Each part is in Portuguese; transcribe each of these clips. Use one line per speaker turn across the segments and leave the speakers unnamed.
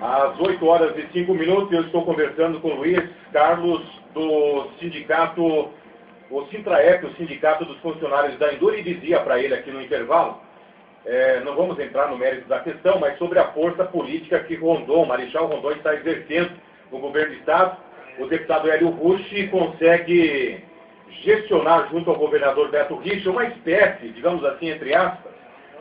Às 8h05, eu estou conversando com o Luiz Carlos, do sindicato, o Sintraep, o Sindicato dos Funcionários da Endur, e dizia para ele aqui no intervalo, não vamos entrar no mérito da questão, mas sobre a força política que Marechal Rondon está exercendo no governo do Estado. O deputado Hélio Rucci consegue gestionar junto ao governador Beto Richa uma espécie, digamos assim, entre aspas,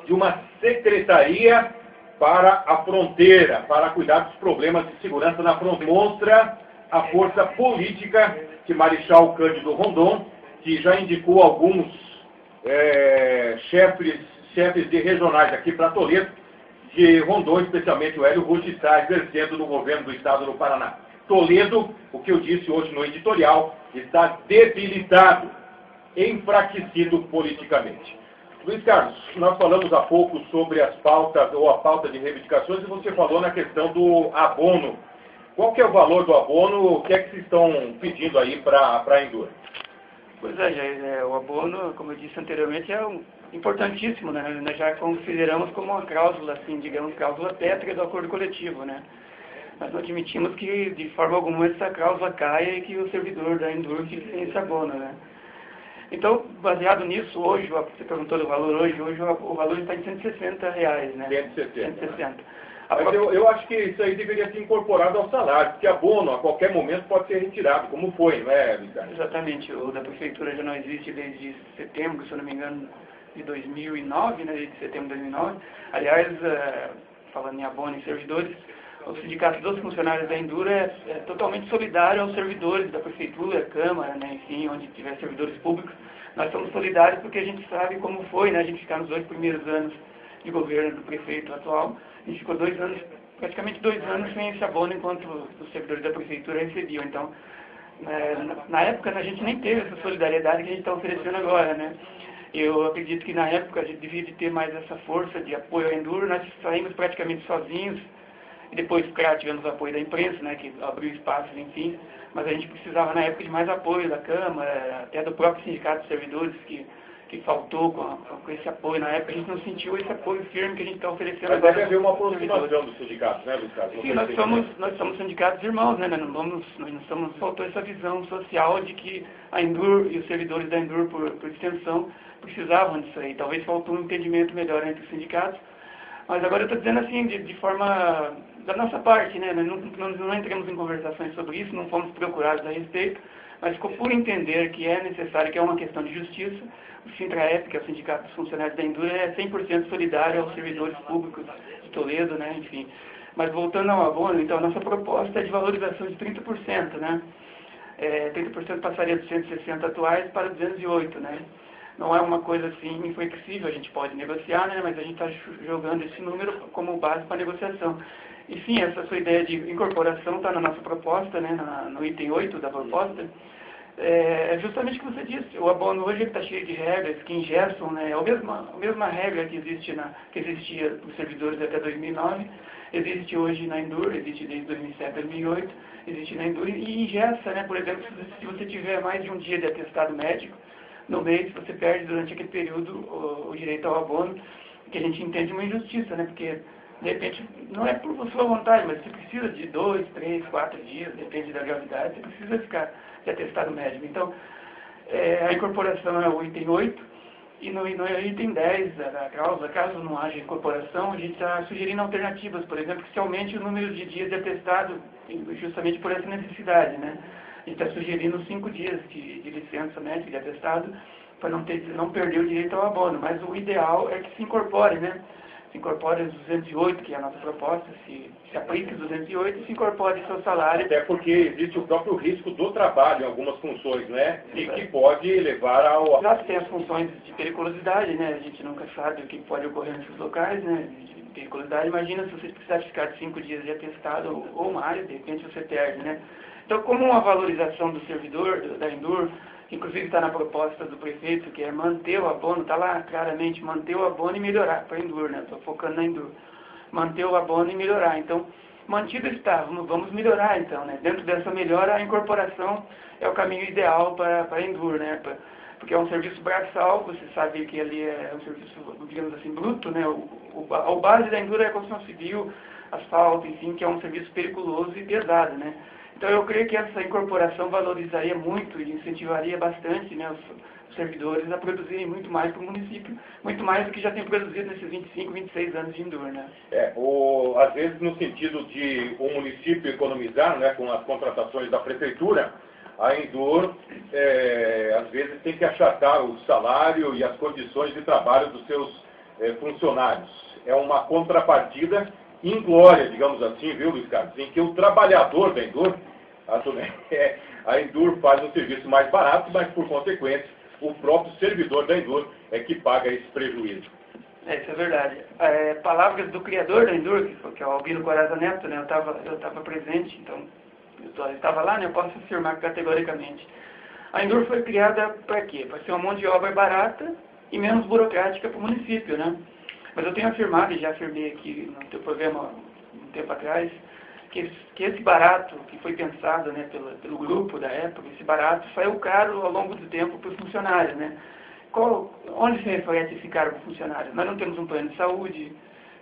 de uma secretaria para a fronteira, para cuidar dos problemas de segurança na fronteira. Mostra a força política que Marechal Cândido Rondon, que já indicou alguns chefes de regionais aqui para Toledo, que Rondon, especialmente o Hélio Rucci, está exercendo no governo do Estado do Paraná. Toledo, o que eu disse hoje no editorial, está debilitado, enfraquecido politicamente. Luiz Carlos, nós falamos há pouco sobre as pautas, ou a pauta de reivindicações, e você falou na questão do abono. Qual que é o valor do abono? O que é que vocês estão pedindo aí para a Endur?
Pois é, Jair, o abono, como eu disse anteriormente, é importantíssimo, né? Nós já consideramos como uma cláusula, assim, digamos, cláusula pétrea do acordo coletivo, né? Nós não admitimos que, de forma alguma, essa cláusula caia e que o servidor da Endur fique sem esse abono, né? Então, baseado nisso, hoje, você perguntou do valor, hoje o valor está em R$160, né? 160.
Mas eu acho que isso aí deveria ser incorporado ao salário, porque abono a qualquer momento pode ser retirado, como foi, não é, Ricardo?
Exatamente, o da prefeitura já não existe desde setembro, se eu não me engano, de 2009, né? Desde setembro de 2009. Aliás, falando em abono e servidores, o Sindicato dos Funcionários da Endur é totalmente solidário aos servidores da Prefeitura, Câmara, né, enfim, onde tiver servidores públicos. Nós somos solidários porque a gente sabe como foi, né, a gente ficar nos 2 primeiros anos de governo do prefeito atual. A gente ficou praticamente 2 anos sem esse abono, enquanto os servidores da Prefeitura recebiam. Então, na época, a gente nem teve essa solidariedade que a gente está oferecendo agora, né. Eu acredito que na época a gente devia ter mais essa força de apoio à Endur. Nós saímos praticamente sozinhos. E depois, claro, tivemos o apoio da imprensa, né, que abriu espaço, enfim, mas a gente precisava, na época, de mais apoio da Câmara, até do próprio Sindicato de Servidores, que faltou com esse apoio. Na época, a gente não sentiu esse apoio firme que a gente está oferecendo
mas
agora.
Mas deve haver uma aproximação dos sindicatos, né, Luiz Carlos?
Sim, nós somos sindicatos irmãos, né, faltou essa visão social de que a Endur e os servidores da Endur, por extensão, precisavam disso aí. Talvez faltou um entendimento melhor entre os sindicatos. Mas agora eu estou dizendo assim, de forma da nossa parte, né? Nós não entramos em conversações sobre isso, não fomos procurados a respeito, mas ficou por entender que é necessário, que é uma questão de justiça. O Sintraep, que é o Sindicato dos Funcionários da Endur, é 100% solidário aos servidores públicos de Toledo, né? Enfim. Mas voltando ao abono, então, a nossa proposta é de valorização de 30%, né? 30% passaria dos 160 atuais para 208, né? Não é uma coisa assim inflexível, a gente pode negociar, né, mas a gente está jogando esse número como base para negociação. E sim, essa sua ideia de incorporação está na nossa proposta, né, no item 8 da proposta. É justamente o que você disse, o abono hoje está cheio de regras que engessam, né, a mesma regra que existia para os servidores até 2009, existe hoje na Endur, existe desde 2007, 2008, existe na Endur e engessa, né, por exemplo, se você tiver mais de um dia de atestado médico, no mês você perde durante aquele período o direito ao abono, que a gente entende uma injustiça, né? Porque, de repente, não é por sua vontade, mas você precisa de 2, 3, 4 dias, depende da gravidade, você precisa ficar de atestado médico. Então, a incorporação é o item 8, e no item 10 da cláusula, caso não haja incorporação, a gente está sugerindo alternativas, por exemplo, que se aumente o número de dias de atestado, justamente por essa necessidade, né? A gente está sugerindo 5 dias de licença médica, de atestado, para não perder o direito ao abono. Mas o ideal é que se incorpore, né? Se incorpore os 208, que é a nossa proposta, se aplique os 208 e se incorpore seu salário.
Até porque existe o próprio risco do trabalho em algumas funções, né? E que pode levar ao...
Já tem as funções de periculosidade, né? A gente nunca sabe o que pode ocorrer nesses locais, né? De periculosidade. Imagina se você precisar ficar de 5 dias de atestado ou mais, de repente você perde, né? Então, como uma valorização do servidor, da Endur, que inclusive está na proposta do prefeito, que é manter o abono, está lá claramente, manter o abono e melhorar para a Endur, né? Estou focando na Endur. Manter o abono e melhorar. Então, mantido está, vamos melhorar então, né? Dentro dessa melhora, a incorporação é o caminho ideal para a Endur, né? Porque é um serviço braçal, você sabe que ali é um serviço, digamos assim, bruto, né? A base da Endur é a construção civil, asfalto, enfim, que é um serviço periculoso e pesado, né? Então eu creio que essa incorporação valorizaria muito e incentivaria bastante, né, os servidores a produzirem muito mais para o município, muito mais do que já tem produzido nesses 25, 26 anos de Endur, né?
Às vezes no sentido de o município economizar, né, com as contratações da prefeitura, a Endur, às vezes, tem que achatar o salário e as condições de trabalho dos seus funcionários. É uma contrapartida inglória, digamos assim, viu, Luiz Carlos, em que o trabalhador da Endur, a Endur faz um serviço mais barato, mas, por consequência, o próprio servidor da Endur é que paga esse prejuízo.
Isso é verdade. Palavras do criador da Endur, que é o Albino Coraza Neto, né, eu estava presente, então eu estava lá, né, eu posso afirmar categoricamente. A Endur foi criada para quê? Para ser uma mão de obra barata e menos burocrática para o município, né? Mas eu tenho afirmado, e já afirmei aqui no teu programa um tempo atrás, que esse barato que foi pensado, né, pelo grupo da época, esse barato saiu caro ao longo do tempo para os funcionários, né? Onde se reflete esse caro para o funcionário? Nós não temos um plano de saúde,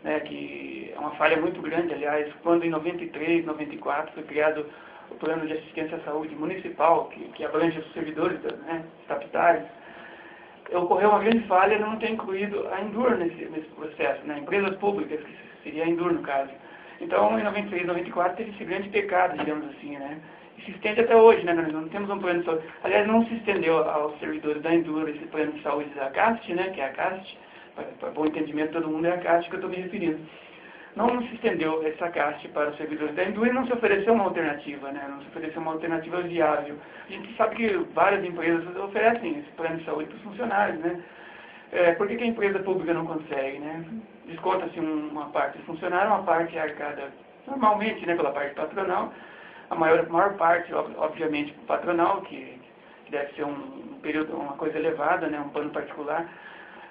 né, que é uma falha muito grande, aliás, quando em 93, 94 foi criado o plano de assistência à saúde municipal, que abrange os servidores, né, estatutários, ocorreu uma grande falha não ter incluído a Endur nesse processo, né, empresas públicas, que seria a Endur no caso. Então, em 93, 94 teve esse grande pecado, digamos assim, né, e se estende até hoje, né, nós não temos um plano de saúde. Aliás, não se estendeu aos servidores da Endur esse plano de saúde da CAST, né, que é a CAST, para bom entendimento todo mundo é a CAST que eu estou me referindo. Não se estendeu essa CAST para os servidores da Endur e não se ofereceu uma alternativa, né? Não se ofereceu uma alternativa viável. A gente sabe que várias empresas oferecem esse plano de saúde para os funcionários, né? Por que a empresa pública não consegue, né? Desconta-se uma parte do funcionário, uma parte é arcada normalmente, né, pela parte patronal, a maior parte, obviamente, para o patronal, que deve ser um período, uma coisa elevada, né, um plano particular.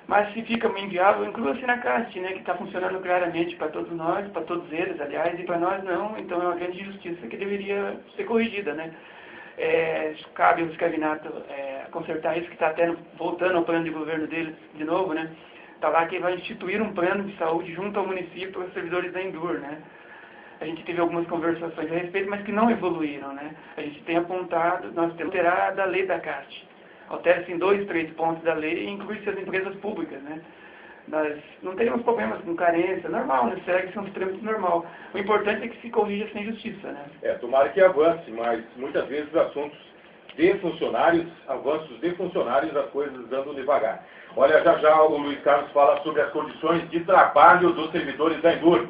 Mas se fica inviável, inclua-se na CAST, né, que está funcionando claramente para todos nós, para todos eles, aliás, e para nós não, então é uma grande injustiça que deveria ser corrigida, né. Cabe ao Escavinato consertar isso, que está até voltando ao plano de governo deles de novo, né. Está lá que vai instituir um plano de saúde junto ao município para os servidores da Endur, né. A gente teve algumas conversações a respeito, mas que não evoluíram, né. A gente tem apontado, nós temos que alterar da lei da CAST. Altera-se em 2, 3 pontos da lei e inclui-se as empresas públicas, né? Nós não teríamos problemas com carência, normal, né? Segue-se um trâmite normal. O importante é que se corrija sem justiça, né?
Tomara que avance, mas muitas vezes assuntos de funcionários, avanços de funcionários, as coisas andam devagar. Olha, já já o Luiz Carlos fala sobre as condições de trabalho dos servidores da Endur.